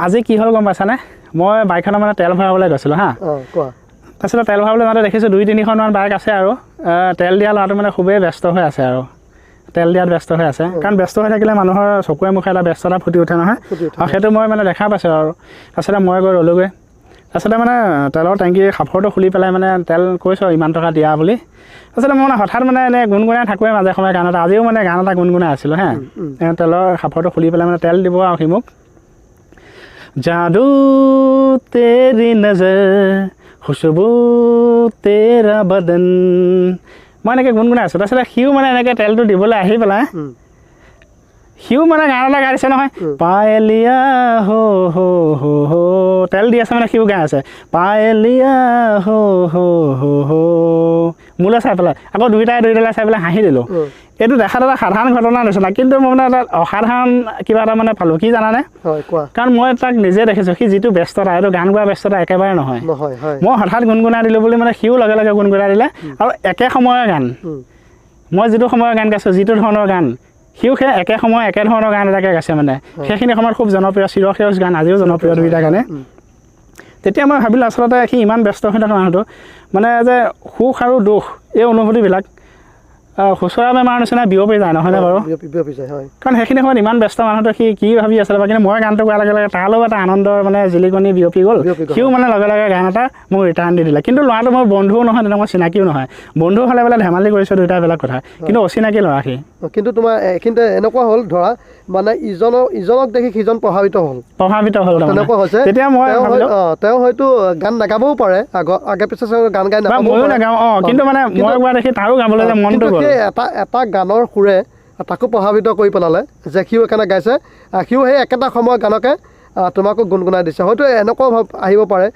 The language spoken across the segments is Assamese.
আজি কি হ'ল গম পাইছানে মই বাইকখনৰ মানে তেল ভৰাবলৈ গৈছিলোঁ হা কোৱা তাৰপিছত তেল ভৰাবলৈ যাওঁতে দেখিছোঁ 2-3খনমান বাইক আছে আৰু তেল দিয়া ল'ৰাটো মানে খুবেই ব্যস্ত হৈ আছে আৰু তেল দিয়াত ব্যস্ত হৈ আছে কাৰণ ব্যস্ত হৈ থাকিলে মানুহৰ চকুৰে মুখে এটা ব্যস্ততা ফুটি উঠে নহয় আৰু সেইটো মই মানে দেখা পাইছোঁ আৰু তাৰপিছতে মই গৈ ৰ'লোগৈ তাৰপিছতে মানে তেলৰ টেংকিৰ সাফৰটো খুলি পেলাই মানে তেল কৈছোঁ ইমান টকা দিয়া বুলি তাৰপিছতে মই মানে হঠাৎ মানে এনেই গুণগুণাই থাকোঁৱে মাজে সময়ে গান এটা আজিও মানে গান এটা গুণগুণাই আছিলোঁ হা তেলৰ সাফৰটো খুলি পেলাই মানে তেল দিব আৰু সি মোক जादू तेरी नजर खुशबू तेरा बदन মই এনেকৈ গুণগুণাই আছোঁ তাৰপিছতে সিও মানে এনেকৈ তেলটো দিবলৈ আহি পেলাই সিও মানে গান এটা গাই দিছে নহয় পায়েলিয়া হো হো হো হো তেল দি আছে মানে সিও গাই আছে পায়েলিয়া হো হো হো হো মোলৈ চাই পেলাই আকৌ দুইটাই চাই পেলাই হাঁহি দিলোঁ এইটো দেখাত এটা সাধাৰণ ঘটনা নিচিনা কিন্তু মই মানে এটা অসাধাৰণ কিবা এটা মানে পালোঁ কি জানানে কাৰণ মই তাক নিজে দেখিছোঁ সি যিটো ব্যস্ততা এইটো গান গোৱা ব্যস্ততা একেবাৰে নহয় মই হঠাৎ গুণগুণাই দিলোঁ বুলি মানে সিও লগে লগে গুণগুণাই দিলে আৰু একে সময়ৰ গান মই যিটো সময়ৰ গান গাইছোঁ যিটো ধৰণৰ গান সিও সেই একে সময় একে ধৰণৰ গান এটাকে গাইছে মানে সেইখিনি সময়ত খুব জনপ্ৰিয় চিৰসেউজ গান আজিও জনপ্ৰিয় দুইটা গানে তেতিয়া মই ভাবিলোঁ আচলতে সি ইমান ব্যস্ত হৈ থকা মানুহটো মানে যে সুখ আৰু দুখ এই অনুভূতিবিলাক খুচৰা বেমাৰৰ নিচিনা বিয়পি যায় নহয়নে বাৰু কাৰণ সেইখিনি সময়ত ইমান ব্যস্ত মানুহটো সি কি ভাবি আছিলে বা কিন্তু মই গানটো গোৱাৰ লগে লগে তালৈও এটা আনন্দৰ মানে জিলিকনি বিয়পি গ'ল সিও মানে লগে লগে গান এটা মোক ৰিটাৰ্ণ দি দিলে কিন্তু ল'ৰাটো মোৰ বন্ধুও নহয় তেনেকৈ মই চিনাকিও নহয় বন্ধু হ'লে বোলে ধেমালি কৰিছোঁ দুইটা বেলেগ কথা কিন্তু অচিনাকি ল'ৰা সি কিন্তু তোমাৰ এইখিনিতে এনেকুৱা হ'ল ধৰা মানে ইজনক দেখি সিজন প্ৰভাৱিত হ'ল তেনেকুৱা হৈছে তেতিয়া মই তেওঁ হয়তো গান নাগাবও পাৰে আগে পিছে গান গাই ময়ো নাগাওঁ কিন্তু মানে মই গোৱা দেখি তাৰো গাবলৈ যে মনটো গ'ল এটা গানৰ সুৰে তাকো প্ৰভাৱিত কৰি পেলালে যে সিও সেইকাৰণে গাইছে সিও সেই একেটা সময়ৰ গানকে তোমাকো গুণগুণাই দিছে হয়তো এনেকুৱাও ভাৱ আহিব পাৰে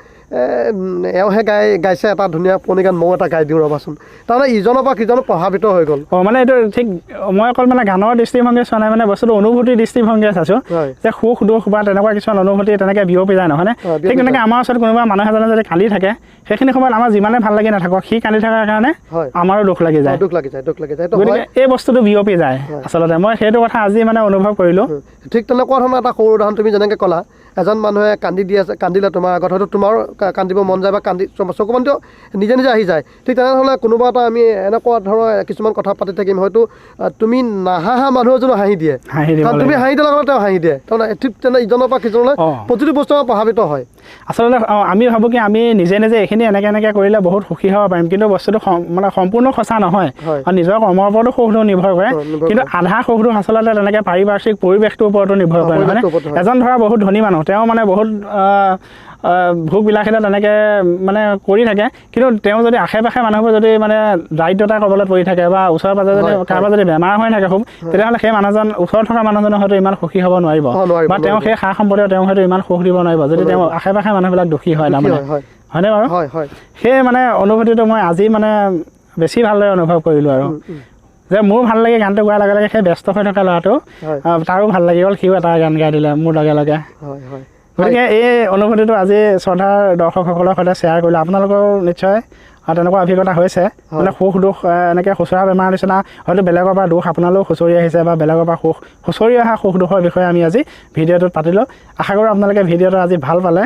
এওঁহে গাইছে এটা ধুনীয়া পুৰণি গান ময়ো এটা গাই দিওঁ ৰ'বাচোন তাৰমানে ইজনৰ পৰা সিজনৰ প্ৰভাৱিত হৈ গ'ল মানে এইটো ঠিক মই অকল মানে গানৰ দৃষ্টিভংগী চোৱা নাই মানে বস্তুটো অনুভূতিৰ দৃষ্টিভংগীয়ে চাইছোঁ যে সুখ দুখ বা তেনেকুৱা কিছুমান অনুভূতি তেনেকৈ বিয়পি যায় নহয়নে ঠিক তেনেকৈ আমাৰ ওচৰত কোনোবা মানুহ এজনে যদি কান্দি থাকে সেইখিনি সময়ত আমাৰ যিমানে ভাল লাগি নাথাকক সি কান্দি থকাৰ কাৰণে আমাৰো দুখ লাগি যায় গতিকে এই বস্তুটো বিয়পি যায় আচলতে মই সেইটো কথা আজি মানে অনুভৱ কৰিলোঁ ঠিক তেনেকুৱা ধৰণৰ এটা সৰু উদাহৰণ তুমি যেনেকৈ ক'লা এজন মানুহে কান্দিলে তোমাৰ আগত হয়তো তোমাৰ কান্দিব মন যায় বা চকুপানীটো নিজে নিজে আহি যায় ঠিক তেনেহ'লে কোনোবা এটা আমি এনেকুৱা ধৰণৰ কিছুমান কথা পাতি থাকিম হয়তো তুমি নাহাঁহা মানুহ এজনো হাঁহি দিয়ে তুমি হাঁহি দিয়াৰ লগত তেওঁ হাঁহি দিয়ে তাৰমানে ঠিক তেনে ইজনৰ পৰা সিজনলৈ প্ৰতিটো বস্তু প্ৰভাৱিত হয় আচলতে আমি ভাবোঁ কি আমি নিজে নিজে এইখিনি এনেকৈ কৰিলে বহুত সুখী হ'ব পাৰিম কিন্তু বস্তুটো মানে সম্পূৰ্ণ সঁচা নহয় আৰু নিজৰ কৰ্মৰ ওপৰতো সুখ দুখ নিৰ্ভৰ কৰে কিন্তু আধা সুখ দুখ আচলতে তেনেকৈ পাৰিপাৰ্শ্বিক পৰিৱেশটোৰ ওপৰতো নিৰ্ভৰ কৰে নহয় এজন ধৰা বহুত ধনী মানুহ তেওঁ মানে বহুত ভোগ বিলাসিতা তেনেকৈ মানে কৰি থাকে কিন্তু তেওঁ যদি আশে পাশে মানুহবোৰ যদি মানে দাৰিদ্ৰতাৰ কবলত পৰি থাকে বা ওচৰে পাজৰে যদি কাৰোবাৰ যদি বেমাৰ হৈ থাকে খুব তেতিয়াহ'লে সেই মানুহজন ওচৰত থকা মানুহজনে হয়তো ইমান সুখী হ'ব নোৱাৰিব বা তেওঁ সেই সা সম্পত্তিও তেওঁ হয়তো ইমান সুখ দিব নোৱাৰিব যদি তেওঁ আশে পাশে মানুহবিলাক দুখী হয় তাৰমানে হয়নে বাৰু সেই মানে অনুভূতিটো মই আজি মানে বেছি ভালদৰে অনুভৱ কৰিলোঁ আৰু যে মোৰ ভাল লাগে গানটো গোৱাৰ লগে লগে সেই ব্যস্ত হৈ থকা ল'ৰাটো তাৰো ভাল লাগি গ'ল সিও এটা গান গাই দিলে মোৰ লগে লগে গতিকে এই অনুভূতিটো আজি শ্ৰদ্ধাৰ দৰ্শকসকলৰ সৈতে শ্বেয়াৰ কৰিলোঁ আপোনালোকৰ নিশ্চয় তেনেকুৱা অভিজ্ঞতা হৈছে মানে সুখ দুখ এনেকৈ খুচুৰা বেমাৰ নিচিনা হয়তো বেলেগৰ পৰা দুখ আপোনালোক খুচৰি আহিছে বা বেলেগৰ পৰা খুচৰি অহা সুখ দুখৰ বিষয়ে আমি আজি ভিডিঅ'টোত পাতিলোঁ আশা কৰোঁ আপোনালোকে ভিডিঅ'টো আজি ভাল পালে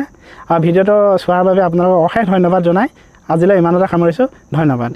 আৰু ভিডিঅ'টো চোৱাৰ বাবে আপোনালোকক অশেষ ধন্যবাদ জনাই আজিলৈ ইমানতে সামৰিছোঁ ধন্যবাদ